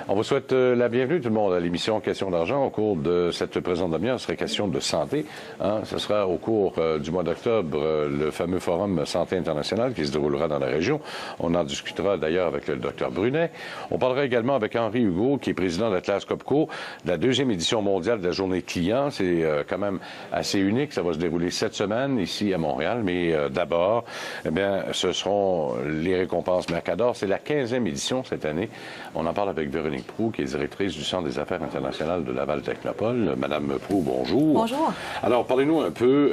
On vous souhaite la bienvenue tout le monde à l'émission Question d'argent. Au cours de cette présente demi-heure, ce sera question de santé. Ce sera au cours du mois d'octobre le fameux forum Santé internationale qui se déroulera dans la région. On en discutera d'ailleurs avec le Dr Brunet. On parlera également avec Henri Hugo, qui est président d'Atlas Copco, de la deuxième édition mondiale de la journée client. C'est quand même assez unique. Ça va se dérouler cette semaine ici à Montréal. Mais d'abord, eh bien, ce seront les récompenses Mercador. C'est la 15e édition cette année. On en parle avec Véronique Proulx, qui est directrice du Centre des affaires internationales de Laval Technopole. Madame Proulx, bonjour. Bonjour. Alors, parlez-nous un peu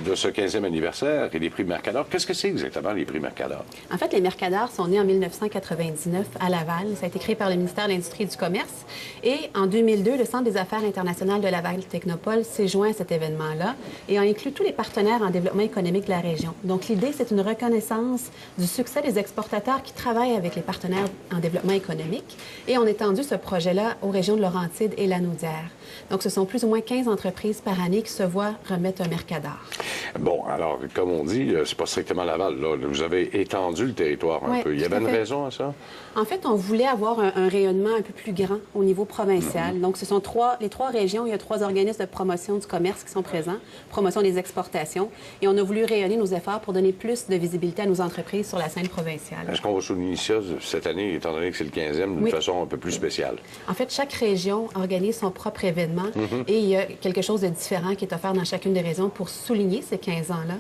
de ce 15e anniversaire et des prix Mercador. Qu'est-ce que c'est exactement, les prix Mercador? En fait, les Mercador sont nés en 1999 à Laval. Ça a été créé par le ministère de l'Industrie et du Commerce. Et en 2002, le Centre des affaires internationales de Laval Technopole s'est joint à cet événement-là et a inclus tous les partenaires en développement économique de la région. Donc, l'idée, c'est une reconnaissance du succès des exportateurs qui travaillent avec les partenaires en développement économique. Et on a étendu ce projet-là aux régions de Laurentides et Lanaudière. Donc, ce sont plus ou moins 15 entreprises par année qui se voient remettre un Mercador. Bon, alors, comme on dit, c'est pas strictement Laval, là. Vous avez étendu le territoire un peu. Il y avait une raison à ça? En fait, on voulait avoir un rayonnement un peu plus grand au niveau provincial. Donc, ce sont les trois régions. Il y a 3 organismes de promotion du commerce qui sont présents, promotion des exportations. Et on a voulu rayonner nos efforts pour donner plus de visibilité à nos entreprises sur la scène provinciale. Est-ce qu'on va souligner ça cette année, étant donné que c'est le 15e, d'une façon un peu plus spéciale? En fait, chaque région organise son propre événement et il y a quelque chose de différent qui est offert dans chacune des régions pour souligner ces 15 ans-là.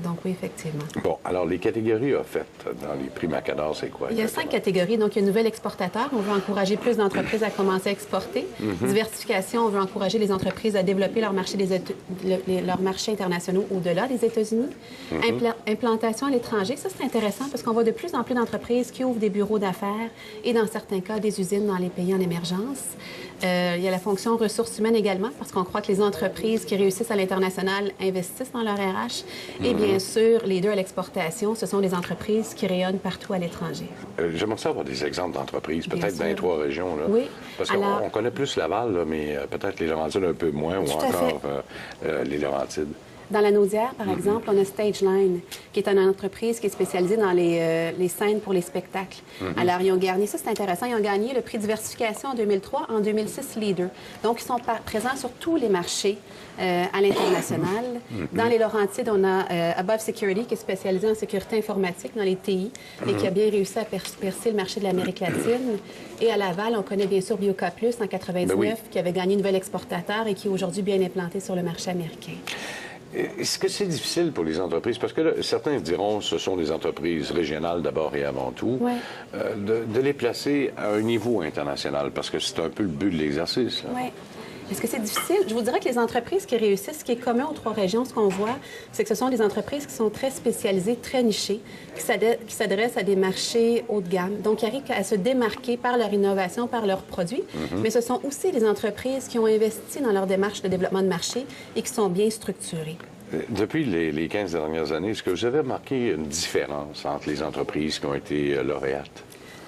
Donc oui, effectivement. Bon, alors les catégories offertes dans les prix Mercador, c'est quoi? Il y a 5 catégories. Donc, il y a nouvel exportateur. On veut encourager plus d'entreprises à commencer à exporter. Diversification, on veut encourager les entreprises à développer leurs marchés internationaux au-delà des États-Unis. Implantation à l'étranger, ça c'est intéressant parce qu'on voit de plus en plus d'entreprises qui ouvrent des bureaux d'affaires et dans certains cas des usines dans les pays en émergence. Il y a la fonction ressources humaines également parce qu'on croit que les entreprises qui réussissent à l'international investissent dans leur RH. Et bien sûr, les deux à l'exportation, ce sont des entreprises qui rayonnent partout à l'étranger. J'aimerais savoir des exemples d'entreprises, peut-être dans les 3 régions. Là. Oui. Parce qu'on connaît plus Laval, là, mais peut-être les Laurentides un peu moins, ou encore les Laurentides. Dans la Naudière, par exemple, on a Stageline, qui est une entreprise qui est spécialisée dans les scènes pour les spectacles. Alors, ils ont gagné, ça c'est intéressant, ils ont gagné le prix diversification en 2003, en 2006 Leader. Donc, ils sont présents sur tous les marchés à l'international. Dans les Laurentides, on a Above Security, qui est spécialisé en sécurité informatique dans les TI et qui a bien réussi à percer le marché de l'Amérique latine. Et à Laval, on connaît bien sûr Bioca Plus en 99, qui avait gagné nouvel exportateur et qui est aujourd'hui bien implanté sur le marché américain. Est-ce que c'est difficile pour les entreprises? Parce que là, certains diront que ce sont des entreprises régionales d'abord et avant tout, de les placer à un niveau international, parce que c'est un peu le but de l'exercice. Oui. Est-ce que c'est difficile? Je vous dirais que les entreprises qui réussissent, ce qui est commun aux 3 régions, ce qu'on voit, c'est que ce sont des entreprises qui sont très spécialisées, très nichées, qui s'adressent à des marchés haut de gamme, donc qui arrivent à se démarquer par leur innovation, par leurs produits. Mais ce sont aussi des entreprises qui ont investi dans leur démarche de développement de marché et qui sont bien structurées. Depuis les 15 dernières années, est-ce que vous avez remarqué une différence entre les entreprises qui ont été lauréates?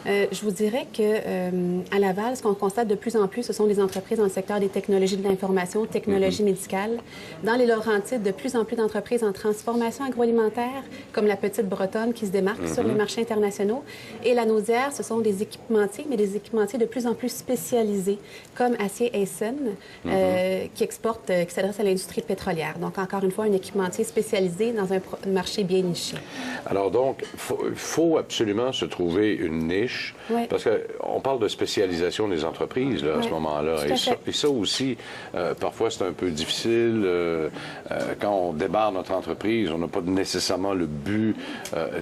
Je vous dirais qu'à Laval, ce qu'on constate de plus en plus, ce sont des entreprises dans le secteur des technologies de l'information, technologies médicales. Dans les Laurentides, de plus en plus d'entreprises en transformation agroalimentaire, comme la Petite Bretonne qui se démarque sur les marchés internationaux. Et la Naudière, ce sont des équipementiers, mais des équipementiers de plus en plus spécialisés, comme Acier Essen, qui s'adresse à l'industrie pétrolière. Donc, encore une fois, un équipementier spécialisé dans un marché bien niché. Alors donc, il faut absolument se trouver une niche. Parce qu'on parle de spécialisation des entreprises là, à ce moment-là. Et ça aussi, parfois, c'est un peu difficile. Quand on débarre notre entreprise, on n'a pas nécessairement le but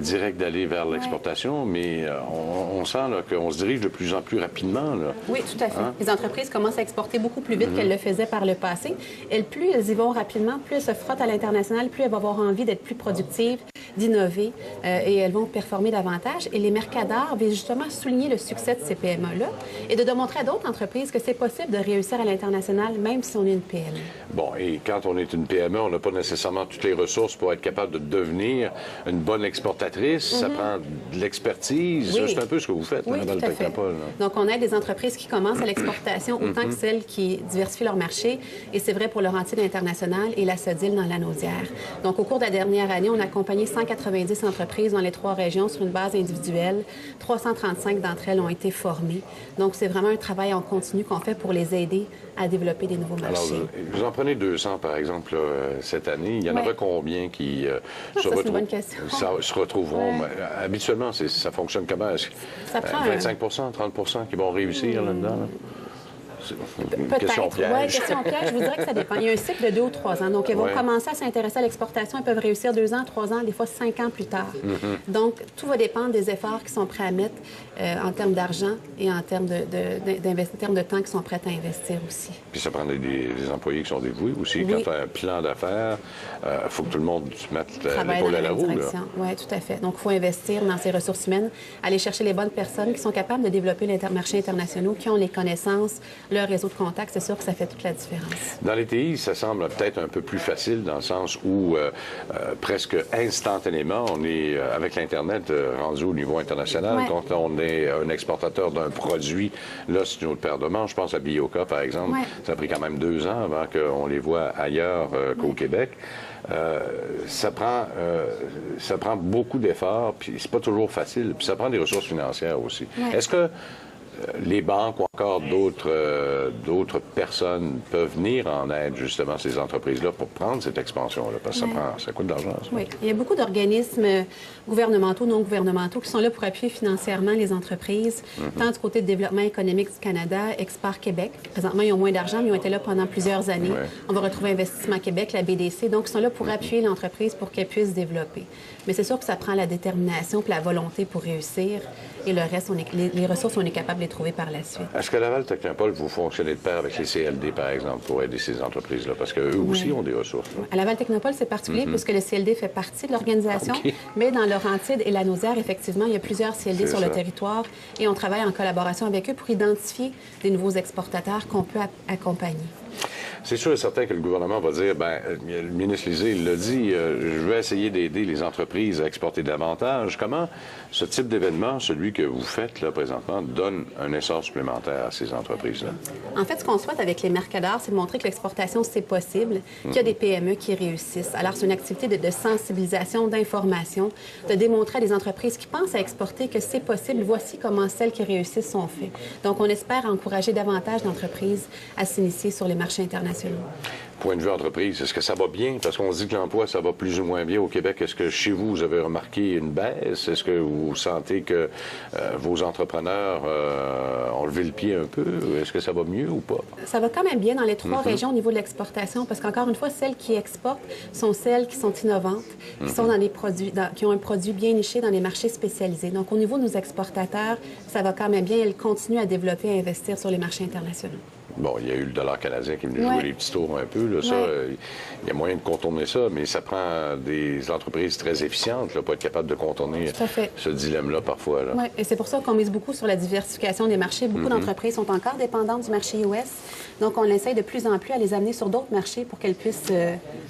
direct d'aller vers l'exportation, mais on sent qu'on se dirige de plus en plus rapidement. Là. Oui, tout à fait. Les entreprises commencent à exporter beaucoup plus vite qu'elles le faisaient par le passé. Et plus elles y vont rapidement, plus elles se frottent à l'international, plus elles vont avoir envie d'être plus productives, d'innover, et elles vont performer davantage. Et les Mercador visent justement souligner le succès de ces PME-là et de démontrer à d'autres entreprises que c'est possible de réussir à l'international, même si on est une PME. Bon, et quand on est une PME, on n'a pas nécessairement toutes les ressources pour être capable de devenir une bonne exportatrice. Ça prend de l'expertise. C'est un peu ce que vous faites, oui, Laval Technopole. Donc, on aide des entreprises qui commencent à l'exportation autant que celles qui diversifient leur marché. Et c'est vrai pour Laurentides International et la Sodile dans la Naudière. Donc, au cours de la dernière année, on a accompagné 100 290 entreprises dans les 3 régions sur une base individuelle. 335 d'entre elles ont été formées. Donc, c'est vraiment un travail en continu qu'on fait pour les aider à développer des nouveaux marchés. Alors, vous en prenez 200, par exemple, là, cette année. Il y en aura combien qui c'est une bonne question. se retrouveront? Habituellement, ça fonctionne comment? Ça prend 25 30 qui vont réussir là-dedans? Là? Peut-être. Question piège. Oui, question piège. Je vous dirais que ça dépend. Il y a un cycle de 2 ou 3 ans. Donc, ils vont commencer à s'intéresser à l'exportation. Ils peuvent réussir 2 ans, 3 ans, des fois 5 ans plus tard. Donc, tout va dépendre des efforts qu'ils sont prêts à mettre en termes d'argent et en termes de temps qu'ils sont prêts à investir aussi. Puis ça prend des employés qui sont dévoués aussi. Quand tu as un plan d'affaires, il faut que tout le monde se mette l'épaule à la roue. Oui, tout à fait. Donc, il faut investir dans ces ressources humaines, aller chercher les bonnes personnes qui sont capables de développer les marchés internationaux, qui ont les connaissances, le réseau de contacts, c'est sûr que ça fait toute la différence. Dans les TI, ça semble peut-être un peu plus facile dans le sens où presque instantanément, on est avec l'Internet rendu au niveau international. Ouais. Quand on est un exportateur d'un produit, là, c'est une autre paire de manches. Je pense à Bioca, par exemple. Ouais. Ça a pris quand même 2 ans avant qu'on les voit ailleurs qu'au Québec. Ça prend beaucoup d'efforts, puis c'est pas toujours facile. Puis ça prend des ressources financières aussi. Ouais. Est-ce que les banques ou encore d'autres personnes peuvent venir en aide, justement, à ces entreprises-là pour prendre cette expansion-là? Parce que ça coûte de l'argent, ça. Oui. Il y a beaucoup d'organismes gouvernementaux, non gouvernementaux, qui sont là pour appuyer financièrement les entreprises, tant du côté de développement économique du Canada, Export Québec. Présentement, ils ont moins d'argent, mais ils ont été là pendant plusieurs années. Ouais. On va retrouver Investissement Québec, la BDC. Donc, ils sont là pour appuyer l'entreprise pour qu'elle puisse développer. Mais c'est sûr que ça prend la détermination et la volonté pour réussir. Et le reste, les ressources, on est capable de les trouver par la suite. Est-ce qu'à Laval Technopole, vous fonctionnez de pair avec les CLD, par exemple, pour aider ces entreprises-là? Parce qu'eux aussi ont des ressources. Là. À Laval Technopole, c'est particulier puisque le CLD fait partie de l'organisation. Okay. Mais dans Laurentides et la Naudière, effectivement, il y a plusieurs CLD sur le territoire et on travaille en collaboration avec eux pour identifier des nouveaux exportateurs qu'on peut accompagner. C'est sûr et certain que le gouvernement va dire, le ministre Lisée, il l'a dit, je vais essayer d'aider les entreprises à exporter davantage. Comment ce type d'événement, celui que vous faites là présentement, donne un essor supplémentaire à ces entreprises-là? En fait, ce qu'on souhaite avec les Mercadors, c'est de montrer que l'exportation, c'est possible, qu'il y a des PME qui réussissent. Alors, c'est une activité de sensibilisation, d'information, de démontrer à des entreprises qui pensent à exporter que c'est possible. Voici comment celles qui réussissent sont faites. Donc, on espère encourager davantage d'entreprises à s'initier sur les marchés internationaux. Point de vue entreprise, est-ce que ça va bien? Parce qu'on se dit que l'emploi, ça va plus ou moins bien au Québec. Est-ce que chez vous, vous avez remarqué une baisse? Est-ce que vous sentez que vos entrepreneurs ont levé le pied un peu? Est-ce que ça va mieux ou pas? Ça va quand même bien dans les 3 régions au niveau de l'exportation, parce qu'encore une fois, celles qui exportent sont celles qui sont innovantes, qui sont dans des produits, qui ont un produit bien niché dans les marchés spécialisés. Donc, au niveau de nos exportateurs, ça va quand même bien. Elles continuent à développer et à investir sur les marchés internationaux. Bon, il y a eu le dollar canadien qui est venu jouer les petits tours un peu. Là, ça, il y a moyen de contourner ça, mais ça prend des entreprises très efficientes là, pour être capable de contourner ce dilemme-là parfois. Oui, et c'est pour ça qu'on mise beaucoup sur la diversification des marchés. Beaucoup d'entreprises sont encore dépendantes du marché US. Donc, on essaie de plus en plus à les amener sur d'autres marchés pour qu'elles puissent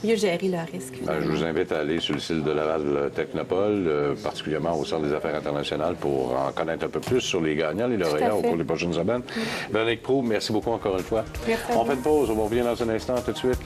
mieux gérer leurs risques. Je vous invite à aller sur le site de Laval Technopole, particulièrement au Centre des affaires internationales, pour en connaître un peu plus sur les gagnants, les lauréats au cours des prochaines semaines. Véronique Proulx, merci beaucoup encore une fois. Merci. On fait une pause, on revient dans un instant tout de suite.